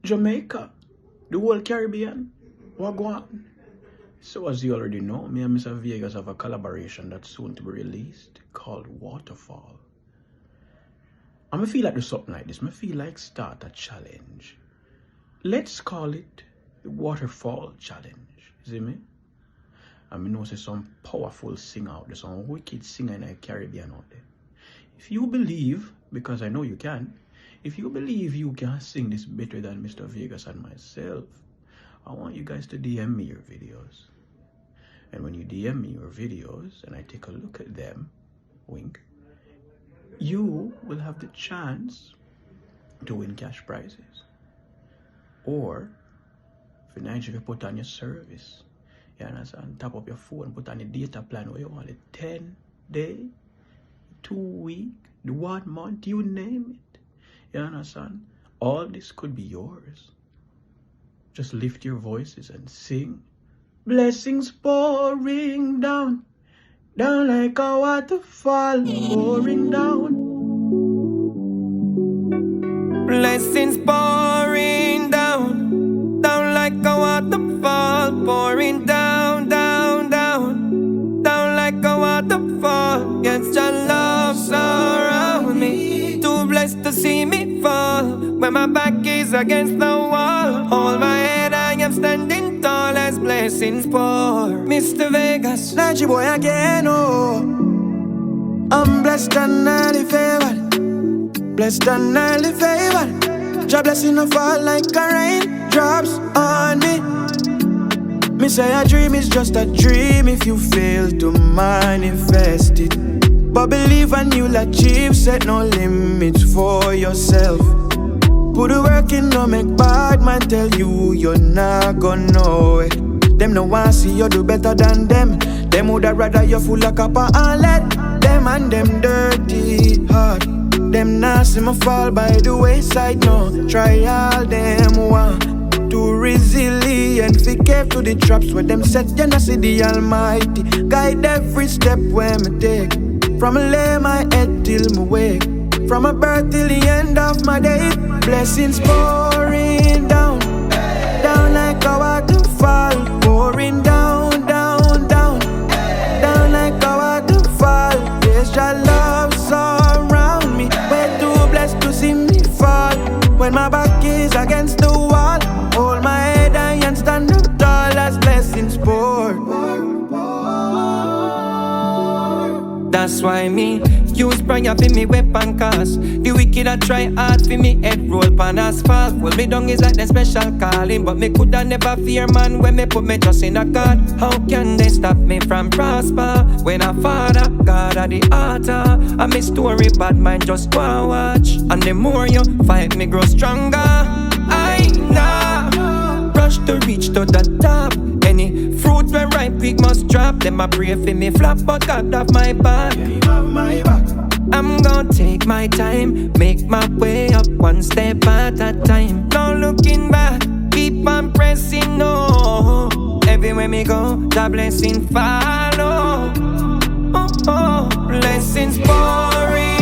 Jamaica, the whole Caribbean, what go on? So as you already know, me and Mr. Vegas have a collaboration that's soon to be released called Waterfall. I feel like do something like this. I feel like start a challenge. Let's call it the Waterfall Challenge. See me? I know there's some powerful singer out there, some wicked singer in the Caribbean out there. If you believe, because I know you can, if you believe you can sing this better than Mr. Vegas and myself, I want you guys to DM me your videos. And when you DM me your videos and I take a look at them, wink, you will have the chance to win cash prizes. Or, if you put on your service, you understand, tap up your phone, put on a data plan where you want it 10 day, 2 week, the 1 month, you name it. You understand? All this could be yours. Just lift your voices and sing. Blessings pouring down, down like a waterfall, pouring down. Blessings pouring down, down like a waterfall, pouring down, down, down, down like a waterfall. Yes, your love surround me, too blessed to see me fall. When my back is against the wall, hold my head, I am standing tall as blessings pour. Mr. Vegas, Nigyboy again, oh. I'm blessed and highly favored, blessed and highly favored. Your blessing no fall like a raindrops on me. Me say a dream is just a dream if you fail to manifest it. But believe and you'll achieve, set no limits for yourself. Put the work in, don't make bad man tell you you're not gonna know it. Them no want see you do better than them. Them woulda rather you full of copper and lead. Them and them dirty heart. Them not see me fall by the wayside, no. Try all them want. Too resilient, fi cave to the traps where them set. You not see the Almighty guide every step where me take. From lay my head till me wake, from my birth till the end of my day. Blessings pouring down, down like a waterfall, pouring down, down, down, down like a waterfall. Yes, your love surround me, we're too blessed to see me fall. When my back is against the wall, hold my head and stand up tall as blessings pour. that's why me use prayer for me weapon cause the wicked a try hard for me head roll pan asphalt. Well, me down is like the special calling, but me coulda never fear man when me put me trust in a God. How can they stop me from prosper when a father God at the altar? And me story bad mind just go and watch, and the more you fight me grow stronger. I know rush to reach to the top. Any fruit where ripe pig must drop. Them a pray for me flop, but God have my back. Yeah, you have my back. I'm gonna take my time, make my way up one step at a time. No looking back, keep on pressing on. Everywhere me go, the blessing follow. Oh, oh, blessings pouring